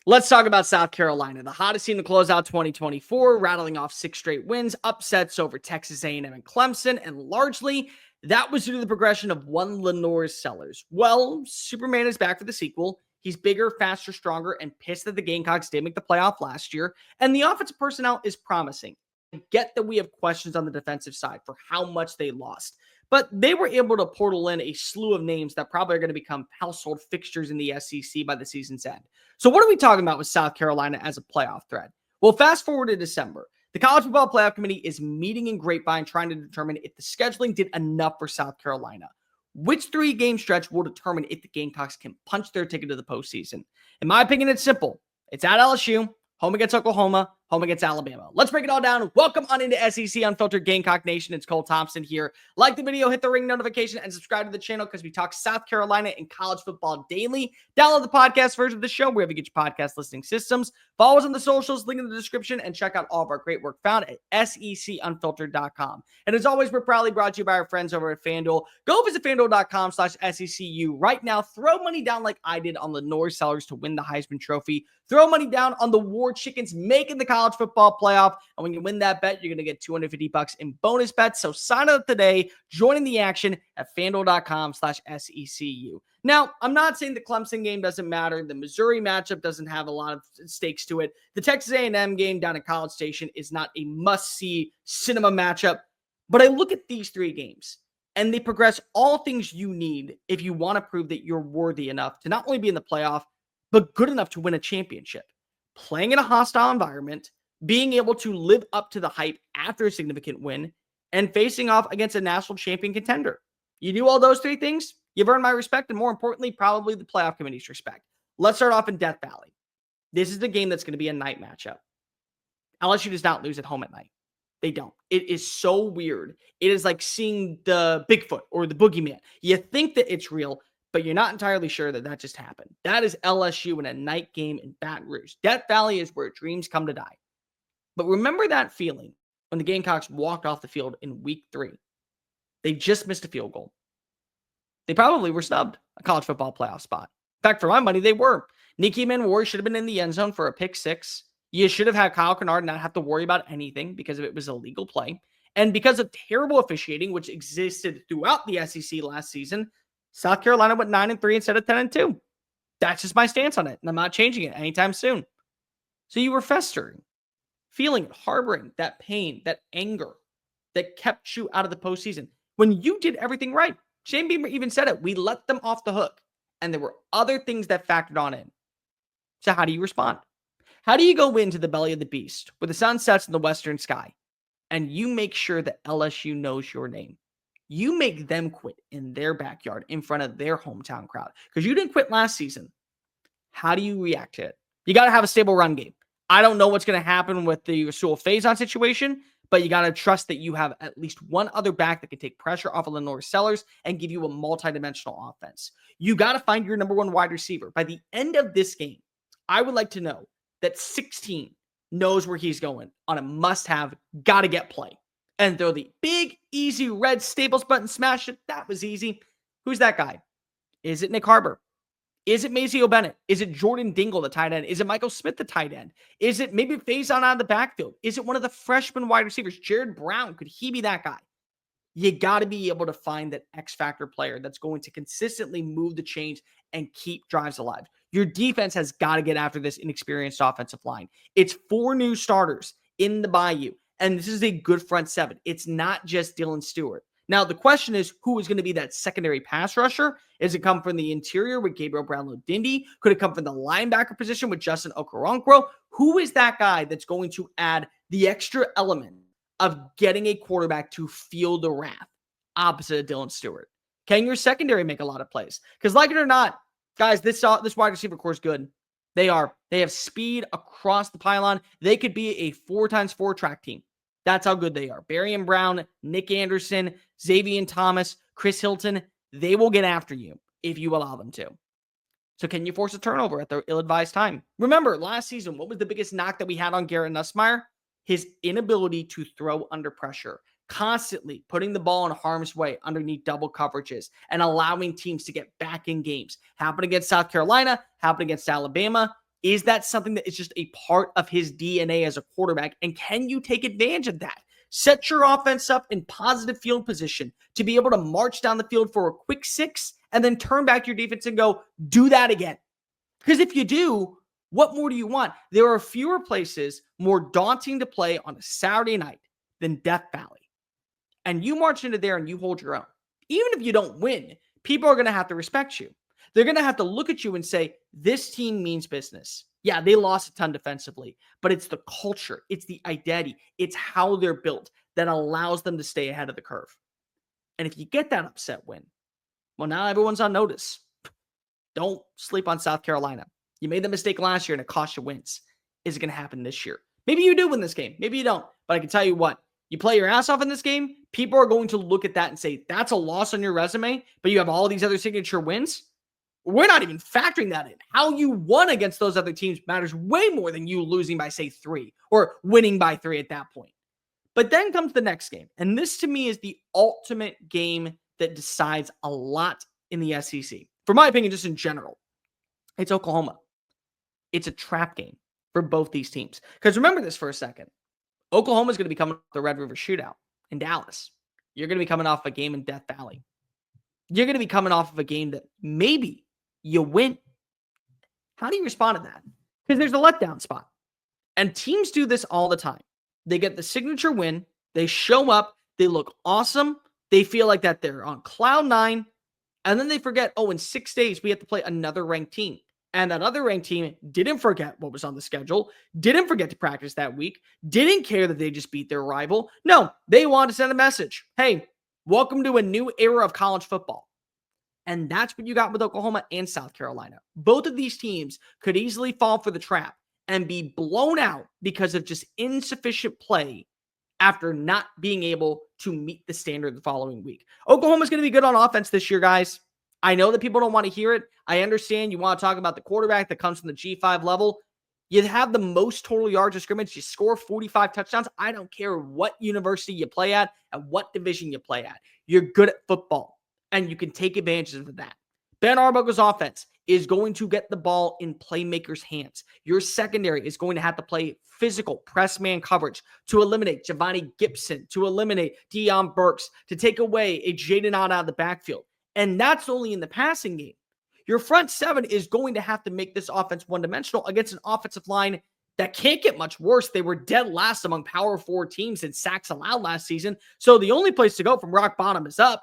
Let's talk about South Carolina, the hottest team to close out 2024, rattling off 6 straight wins, upsets over Texas A&M and Clemson, and largely that was due to the progression of one Lenore Sellers. Well, Superman is back for the sequel. He's bigger, faster, stronger, and pissed that the Gamecocks did make the playoff last year, and the offensive personnel is promising. I get that we have questions on the defensive side for how much they lost, but they were able to portal in a slew of names that probably are going to become household fixtures in the SEC by the season's end. So what are we talking about with South Carolina as a playoff threat? Well, fast forward to December. The College Football Playoff Committee is meeting in Grapevine trying to determine if the scheduling did enough for South Carolina. Which 3-game stretch will determine if the Gamecocks can punch their ticket to the postseason? In my opinion, it's simple. It's at LSU, home against Oklahoma, home against Alabama. Let's break it all down. Welcome on into SEC Unfiltered Gamecock Nation. It's Cole Thompson here. Like the video, hit the ring notification, and subscribe to the channel because we talk South Carolina and college football daily. Download the podcast version of the show wherever you get your podcast listening systems. Follow us on the socials, link in the description, and check out all of our great work found at secunfiltered.com. And as always, we're proudly brought to you by our friends over at FANDUEL. Go visit FANDUEL.com/SECU right now. Throw money down like I did on Lenore Sellers to win the Heisman Trophy. Throw money down on the War Chickens making the college football playoff. And when you win that bet, you're going to get $250 in bonus bets. So sign up today, join in the action at FANDUEL.com/SECU. Now, I'm not saying the Clemson game doesn't matter. The Missouri matchup doesn't have a lot of stakes to it. The Texas A&M game down at College Station is not a must-see cinema matchup. But I look at these 3 games, and they progress all things you need if you want to prove that you're worthy enough to not only be in the playoff, but good enough to win a championship. Playing in a hostile environment, being able to live up to the hype after a significant win, and facing off against a national champion contender. You do all those 3 things, you've earned my respect, and more importantly, probably the playoff committee's respect. Let's start off in Death Valley. This is the game that's going to be a night matchup. LSU does not lose at home at night. They don't. It is so weird. It is like seeing the Bigfoot or the boogeyman. You think that it's real, but you're not entirely sure that that just happened. That is LSU in a night game in Baton Rouge. Death Valley is where dreams come to die. But remember that feeling when the Gamecocks walked off the field in week 3. They just missed a field goal. They probably were snubbed a college football playoff spot. In fact, for my money, they were. Nikki Manwari should have been in the end zone for a pick 6. You should have had Kyle Kennard not have to worry about anything because it was a legal play. And because of terrible officiating, which existed throughout the SEC last season, South Carolina went 9-3 instead of 10-2. That's just my stance on it, and I'm not changing it anytime soon. So you were festering, feeling it, harboring that pain, that anger that kept you out of the postseason when you did everything right. Shane Beamer even said it. We let them off the hook, and there were other things that factored on in. So how do you respond? How do you go into the belly of the beast where the sun sets in the western sky and you make sure that LSU knows your name? You make them quit in their backyard in front of their hometown crowd because you didn't quit last season. How do you react to it? You got to have a stable run game. I don't know what's going to happen with the Rasul Faison situation, but you got to trust that you have at least one other back that can take pressure off of Lenore Sellers and give you a multidimensional offense. You got to find your number 1 wide receiver. By the end of this game, I would like to know that 16 knows where he's going on a must-have, gotta-get play. And throw the big, easy red Staples button, smash it. That was easy. Who's that guy? Is it Nick Harbor? Is it Mazeo Bennett? Is it Jordan Dingle, the tight end? Is it Michael Smith, the tight end? Is it maybe Faison out of the backfield? Is it one of the freshman wide receivers? Jared Brown, could he be that guy? You got to be able to find that X-factor player that's going to consistently move the chains and keep drives alive. Your defense has got to get after this inexperienced offensive line. It's 4 new starters in the Bayou, and this is a good front 7. It's not just Dylan Stewart. Now, the question is, who is going to be that secondary pass rusher? Is it come from the interior with Gabriel Brownlow-Dindy? Could it come from the linebacker position with Justin Okoronkwo? Who is that guy that's going to add the extra element of getting a quarterback to feel the wrath opposite of Dylan Stewart? Can your secondary make a lot of plays? Because like it or not, guys, this wide receiver core is good. They have speed across the pylon. They could be a 4x4 track team. That's how good they are. Barian Brown, Nick Anderson, Xavier Thomas, Chris Hilton, they will get after you if you allow them to. So can you force a turnover at the ill-advised time? Remember, last season, what was the biggest knock that we had on Garrett Nussmeier? His inability to throw under pressure, constantly putting the ball in harm's way underneath double coverages and allowing teams to get back in games. Happened against South Carolina, happened against Alabama. Is that something that is just a part of his DNA as a quarterback? And can you take advantage of that? Set your offense up in positive field position to be able to march down the field for a quick 6 and then turn back your defense and go, do that again. Because if you do, what more do you want? There are fewer places more daunting to play on a Saturday night than Death Valley. And you march into there and you hold your own. Even if you don't win, people are going to have to respect you. They're going to have to look at you and say, this team means business. Yeah, they lost a ton defensively, but it's the culture, it's the identity, it's how they're built that allows them to stay ahead of the curve. And if you get that upset win, well, now everyone's on notice. Don't sleep on South Carolina. You made the mistake last year and it cost you wins. Is it going to happen this year? Maybe you do win this game. Maybe you don't. But I can tell you what, you play your ass off in this game, people are going to look at that and say, that's a loss on your resume, but you have all these other signature wins. We're not even factoring that in. How you won against those other teams matters way more than you losing by, say, 3 or winning by 3 at that point. But then comes the next game. And this, to me, is the ultimate game that decides a lot in the SEC. For my opinion, just in general, it's Oklahoma. It's a trap game for both these teams. Because remember this for a second. Oklahoma is going to be coming off the Red River Shootout in Dallas. You're going to be coming off a game in Death Valley. You're going to be coming off of a game that maybe you win. How do you respond to that? Because there's a letdown spot. And teams do this all the time. They get the signature win. They show up. They look awesome. They feel like that they're on cloud 9. And then they forget, oh, in 6 days, we have to play another ranked team. And that other ranked team didn't forget what was on the schedule, didn't forget to practice that week, didn't care that they just beat their rival. No, they wanted to send a message. Hey, welcome to a new era of college football. And that's what you got with Oklahoma and South Carolina. Both of these teams could easily fall for the trap and be blown out because of just insufficient play after not being able to meet the standard the following week. Oklahoma's going to be good on offense this year, guys. I know that people don't want to hear it. I understand you want to talk about the quarterback that comes from the G5 level. You have the most total yards of scrimmage. You score 45 touchdowns. I don't care what university you play at and what division you play at. You're good at football, and you can take advantage of that. Ben Arbuckle's offense is going to get the ball in playmakers' hands. Your secondary is going to have to play physical press man coverage to eliminate Giovanni Gibson, to eliminate Deion Burks, to take away a Jaden Ott out of the backfield. And that's only in the passing game. Your front 7 is going to have to make this offense one-dimensional against an offensive line that can't get much worse. They were dead last among Power 4 teams in sacks allowed last season. So the only place to go from rock bottom is up.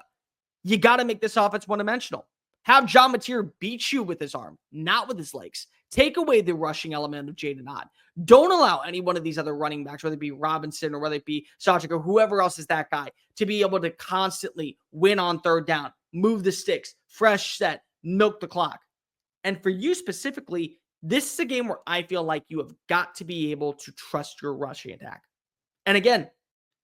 You got to make this offense one-dimensional. Have John Mateer beat you with his arm, not with his legs. Take away the rushing element of Jaden Ott. Don't allow any one of these other running backs, whether it be Robinson or whether it be Sawchuk or whoever else is that guy, to be able to constantly win on third down, move the sticks, fresh set, milk the clock. And for you specifically, this is a game where I feel like you have got to be able to trust your rushing attack. And again,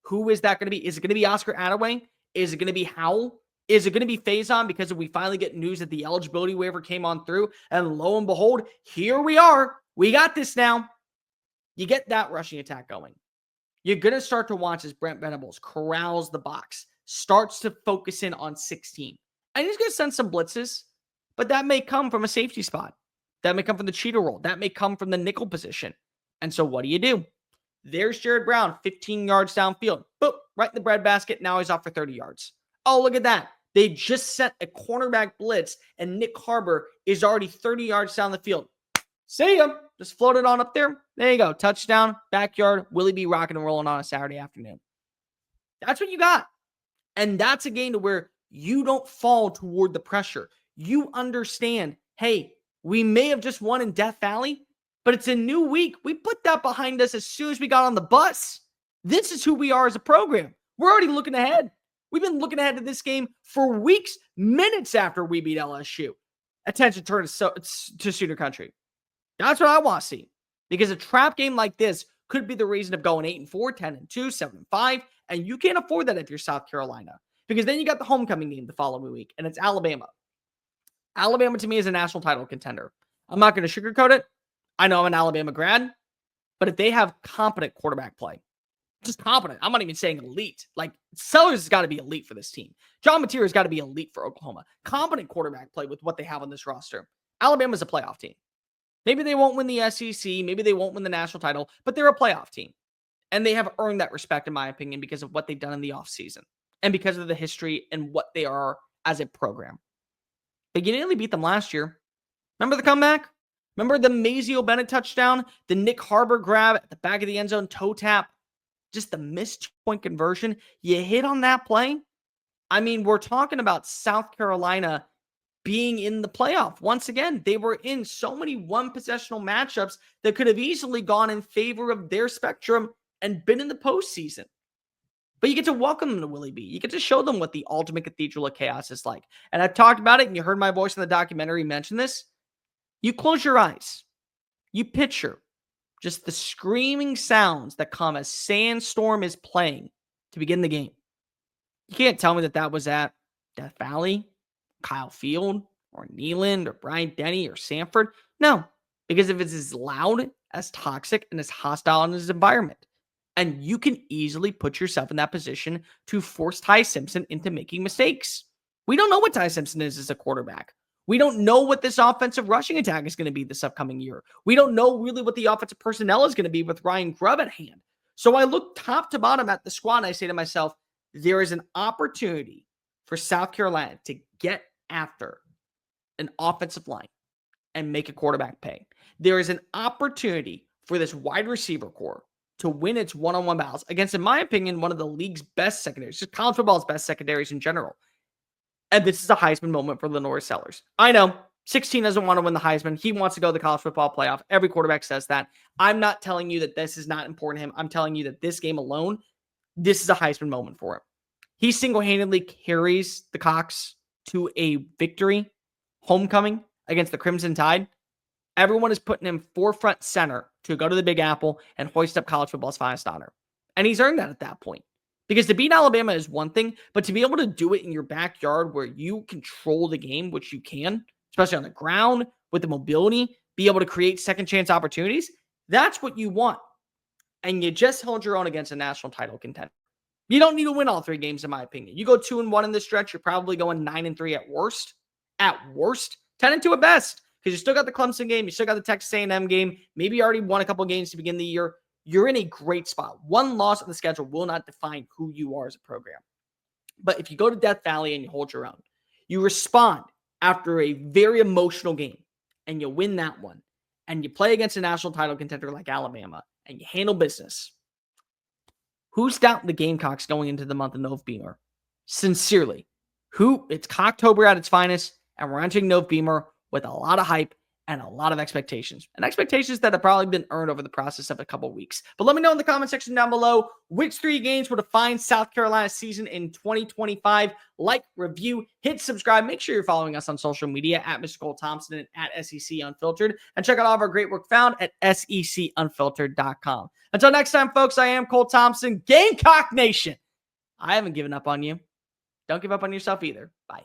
who is that going to be? Is it going to be Oscar Attaway? Is it going to be Howell? Is it going to be Faison? Because if we finally get news that the eligibility waiver came on through, and lo and behold, here we are. We got this now. You get that rushing attack going. You're going to start to watch as Brent Venables corrals the box, starts to focus in on 16. And he's going to send some blitzes, but that may come from a safety spot. That may come from the cheetah roll. That may come from the nickel position. And so what do? There's Jared Brown, 15 yards downfield. Boop, right in the breadbasket. Now he's off for 30 yards. Oh, look at that. They just sent a cornerback blitz, and Nick Harbor is already 30 yards down the field. See him. Just float it on up there. There you go. Touchdown, backyard. Willie B rocking and rolling on a Saturday afternoon. That's what you got. And that's a game to where you don't fall toward the pressure. You understand, hey, we may have just won in Death Valley, but it's a new week. We put that behind us as soon as we got on the bus. This is who we are as a program. We're already looking ahead. We've been looking ahead to this game for weeks, minutes after we beat LSU. Attention turn to Sooner Country. That's what I want to see. Because a trap game like this could be the reason of going 8-4, 10-2, 7-5, and you can't afford that if you're South Carolina. Because then you got the homecoming game the following week, and it's Alabama. Alabama, to me, is a national title contender. I'm not going to sugarcoat it. I know I'm an Alabama grad, but if they have competent quarterback play, just competent, I'm not even saying elite. Like, Sellers has got to be elite for this team. John Mateer has got to be elite for Oklahoma. Competent quarterback play with what they have on this roster. Alabama's a playoff team. Maybe they won't win the SEC. Maybe they won't win the national title, but they're a playoff team. And they have earned that respect, in my opinion, because of what they've done in the offseason and because of the history and what they are as a program. But you nearly beat them last year. Remember the comeback? Remember the Mazio Bennett touchdown? The Nick Harbor grab at the back of the end zone, toe tap? Just the missed point conversion. You hit on that play. I mean, we're talking about South Carolina being in the playoff. Once again, they were in so many one-possessional matchups that could have easily gone in favor of their spectrum and been in the postseason. But you get to welcome them to Willie B. You get to show them what the ultimate cathedral of chaos is like. And I've talked about it, and you heard my voice in the documentary mention this. You close your eyes. You picture just the screaming sounds that come as Sandstorm is playing to begin the game. You can't tell me that that was at Death Valley, Kyle Field, or Neyland, or Bryant Denny, or Sanford. No, because if it's as loud, as toxic, and as hostile in his environment, and you can easily put yourself in that position to force Ty Simpson into making mistakes. We don't know what Ty Simpson is as a quarterback. We don't know what this offensive rushing attack is going to be this upcoming year. We don't know really what the offensive personnel is going to be with Ryan Grubb at hand. So I look top to bottom at the squad and I say to myself, there is an opportunity for South Carolina to get after an offensive line and make a quarterback pay. There is an opportunity for this wide receiver core to win its one-on-one battles against, in my opinion, one of the league's best secondaries, just college football's best secondaries in general. And this is a Heisman moment for Lenore Sellers. I know 16 doesn't want to win the Heisman. He wants to go to the college football playoff. Every quarterback says that. I'm not telling you that this is not important to him. I'm telling you that this game alone, this is a Heisman moment for him. He single-handedly carries the Cocks to a victory, homecoming against the Crimson Tide. Everyone is putting him forefront center to go to the Big Apple and hoist up college football's finest honor. And he's earned that at that point. Because to beat Alabama is one thing, but to be able to do it in your backyard where you control the game, which you can, especially on the ground with the mobility, be able to create second chance opportunities, that's what you want. And you just held your own against a national title contender. You don't need to win all 3 games, in my opinion. You go 2-1 in this stretch, you're probably going 9-3 at worst. At worst, 10-2 at best. Because you still got the Clemson game, you still got the Texas A&M game. Maybe you already won a couple games to begin the year. You're in a great spot. One loss on the schedule will not define who you are as a program. But if you go to Death Valley and you hold your own, you respond after a very emotional game, and you win that one, and you play against a national title contender like Alabama, and you handle business. Who's doubting the Gamecocks going into the month of Nov Beamer? Sincerely. It's Cocktober at its finest, and we're entering Nov Beamer with a lot of hype and a lot of expectations. And expectations that have probably been earned over the process of a couple weeks. But let me know in the comment section down below which 3 games will define South Carolina's season in 2025. Like, review, hit subscribe. Make sure you're following us on social media at Mr. Cole Thompson and at SEC Unfiltered. And check out all of our great work found at secunfiltered.com. Until next time, folks, I am Cole Thompson, Gamecock Nation. I haven't given up on you. Don't give up on yourself either. Bye.